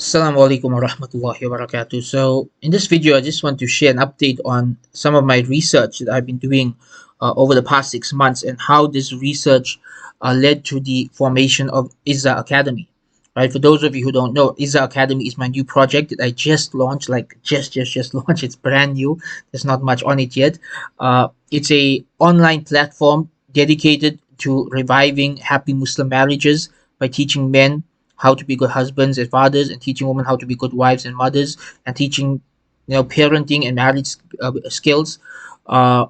Assalamu alaikum wa rahmatullahi wa barakatuh. So, in this video, I just want to share an update on some of my research that I've been doing over the past 6 months and how this research led to the formation of Izzah Academy. Right, for those of you who don't know, Izzah Academy is my new project that I just launched, like just launched. It's brand new. There's not much on it yet. It's a online platform dedicated to reviving happy Muslim marriages by teaching men how to be good husbands and fathers, and teaching women how to be good wives and mothers, and teaching parenting and marriage skills. uh,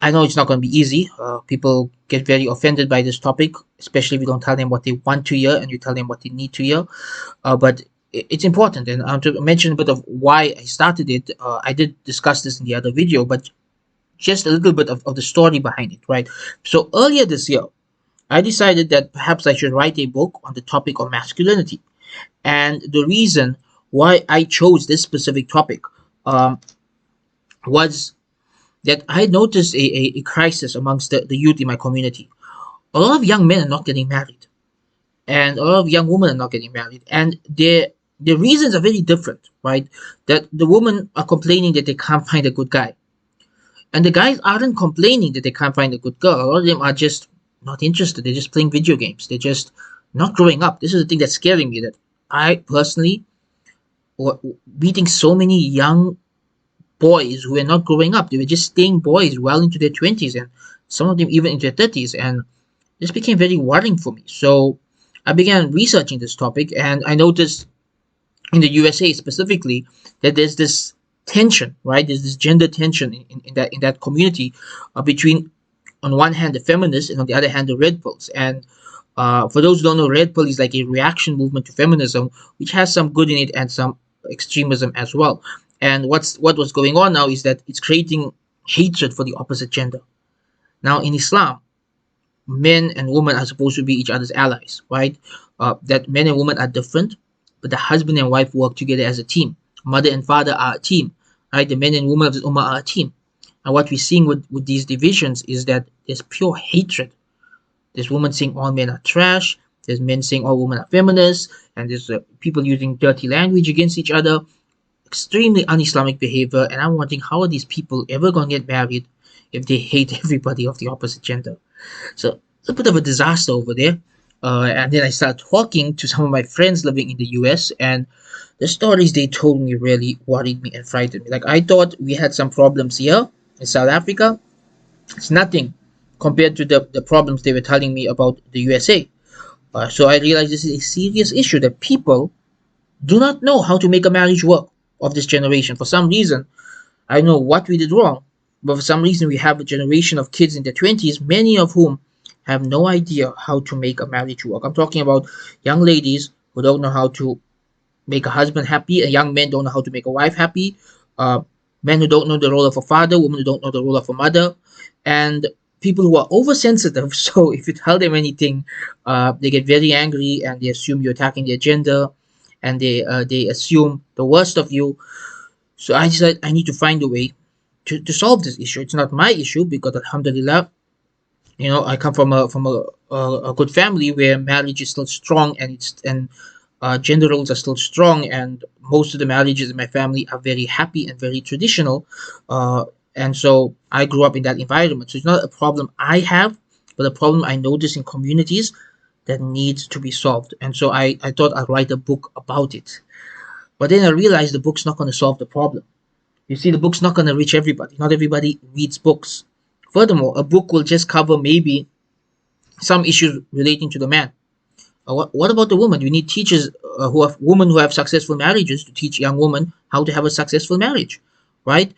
I know it's not going to be easy. People get very offended by this topic, especially if you don't tell them what they want to hear and you tell them what they need to hear. But it's important, and to mention a bit of why I started it. I did discuss this in the other video, but just a little bit of the story behind it, right? So earlier this year, I decided that perhaps I should write a book on the topic of masculinity. And the reason why I chose this specific topic um, was that I noticed a crisis amongst the youth in my community. A lot of young men are not getting married, and a lot of young women are not getting married. And the reasons are very different, right? That the women are complaining that they can't find a good guy. And the guys aren't complaining that they can't find a good girl. A lot of them are just not interested. They're just playing video games. They're just not growing up. This is the thing that's scaring me. That I personally were meeting so many young boys who were not growing up. They were just staying boys well into their 20s, and some of them even into their 30s. And this became very worrying for me. So I began researching this topic, and I noticed in the USA specifically that there's this tension, right? There's this gender tension in that community between, on one hand, the feminists, and on the other hand, the red pills. And for those who don't know, red pill is like a reaction movement to feminism, which has some good in it and some extremism as well. And what was going on now is that it's creating hatred for the opposite gender. Now, in Islam, men and women are supposed to be each other's allies, right? That men and women are different, but the husband and wife work together as a team. Mother and father are a team, right? The men and women of the ummah are a team. And what we're seeing with these divisions is that there's pure hatred. There's women saying all men are trash. There's men saying all women are feminists. And there's people using dirty language against each other. Extremely un-Islamic behavior. And I'm wondering, how are these people ever going to get married if they hate everybody of the opposite gender? So it's a bit of a disaster over there. And then I started talking to some of my friends living in the US, and the stories they told me really worried me and frightened me. Like, I thought we had some problems here in South Africa. It's nothing compared to the problems they were telling me about the USA. So I realized this is a serious issue, that people do not know how to make a marriage work of this generation. For some reason, I don't know what we did wrong, but for some reason we have a generation of kids in their 20s, many of whom have no idea how to make a marriage work. I'm talking about young ladies who don't know how to make a husband happy, and young men don't know how to make a wife happy. Uh, Men who don't know the role of a father, women who don't know the role of a mother, and people who are oversensitive. So if you tell them anything, they get very angry and they assume you're attacking their gender, and they assume the worst of you. So I decided I need to find a way to solve this issue. It's not my issue because, alhamdulillah, I come from a good family where marriage is still strong, and gender roles are still strong, and most of the marriages in my family are very happy and very traditional. And so I grew up in that environment. So it's not a problem I have, but a problem I notice in communities that needs to be solved. And so I thought I'd write a book about it. But then I realized the book's not going to solve the problem. You see, the book's not going to reach everybody. Not everybody reads books. Furthermore, a book will just cover maybe some issues relating to the man. What about the woman? You need teachers women who have successful marriages to teach young women how to have a successful marriage, right?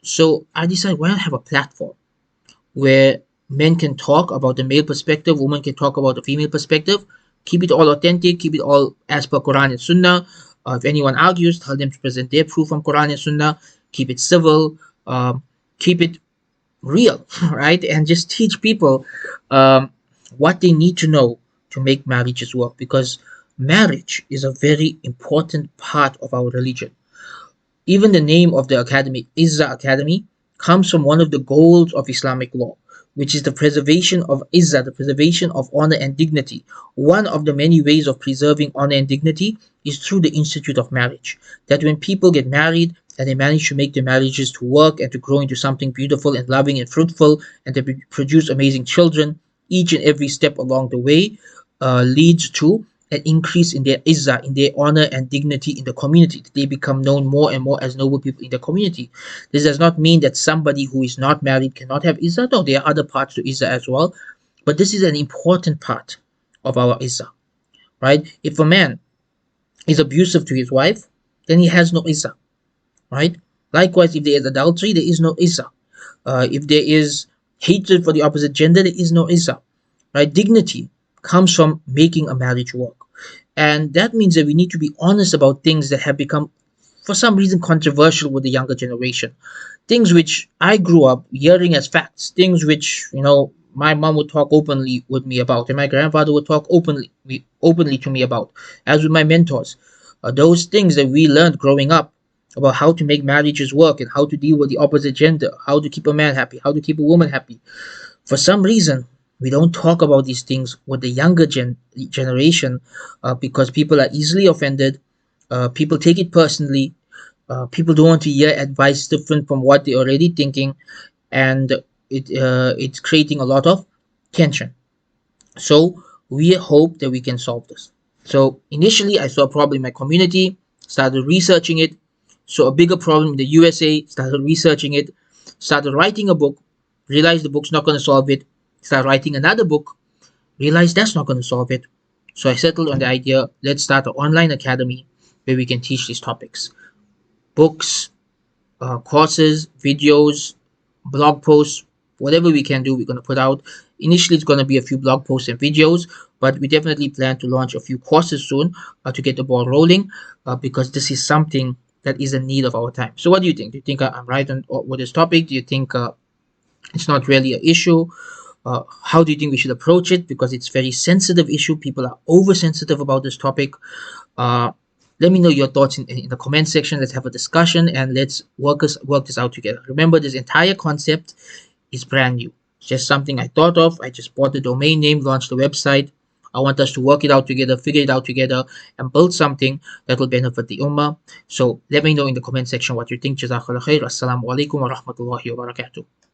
So I decided, why not have a platform where men can talk about the male perspective, women can talk about the female perspective, keep it all authentic, keep it all as per Quran and Sunnah. If anyone argues, tell them to present their proof from Quran and Sunnah. Keep it civil, keep it real, right? And just teach people what they need to know to make marriages work, because marriage is a very important part of our religion. Even the name of the academy, Izzah Academy, comes from one of the goals of Islamic law, which is the preservation of Izzah, the preservation of honor and dignity. One of the many ways of preserving honor and dignity is through the institute of marriage. That when people get married and they manage to make their marriages to work and to grow into something beautiful and loving and fruitful, and to produce amazing children, each and every step along the way leads to an increase in their izzah, in their honor and dignity in the community. They become known more and more as noble people in the community. This does not mean that somebody who is not married cannot have izzah. No, there are other parts to izzah as well. But this is an important part of our izzah, right? If a man is abusive to his wife, then he has no izzah, right? Likewise, if there is adultery, there is no izzah. If there is hatred for the opposite gender, there is no izzah, right? Dignity comes from making a marriage work. And that means that we need to be honest about things that have become, for some reason, controversial with the younger generation. Things which I grew up hearing as facts, things which, my mom would talk openly with me about, and my grandfather would talk openly to me about, as with my mentors. Those things that we learned growing up about how to make marriages work and how to deal with the opposite gender, how to keep a man happy, how to keep a woman happy. For some reason, we don't talk about these things with the younger generation because people are easily offended. People take it personally. People don't want to hear advice different from what they're already thinking, and it's creating a lot of tension. So we hope that we can solve this. So initially, I saw a problem in my community, started researching it, saw a bigger problem in the USA, started researching it, started writing a book, realized the book's not going to solve it, started writing another book, realized that's not going to solve it. So I settled on the idea, let's start an online academy where we can teach these topics. Books, courses, videos, blog posts, whatever we can do, we're going to put out. Initially, it's going to be a few blog posts and videos, but we definitely plan to launch a few courses soon to get the ball rolling because this is something that is a need of our time. So, what do you think? Do you think I'm right on with this topic? Do you think it's not really an issue? How do you think we should approach it? Because it's a very sensitive issue. People are oversensitive about this topic. Uh, Let me know your thoughts in the comment section. Let's have a discussion and let's work this out together. Remember, this entire concept is brand new. It's just something I thought of. I just bought the domain name, launched the website. I want us to work it out together, figure it out together, and build something that will benefit the ummah. So let me know in the comment section what you think. Jazakallah khair. Assalamu alaikum wa rahmatullahi wa barakatuh.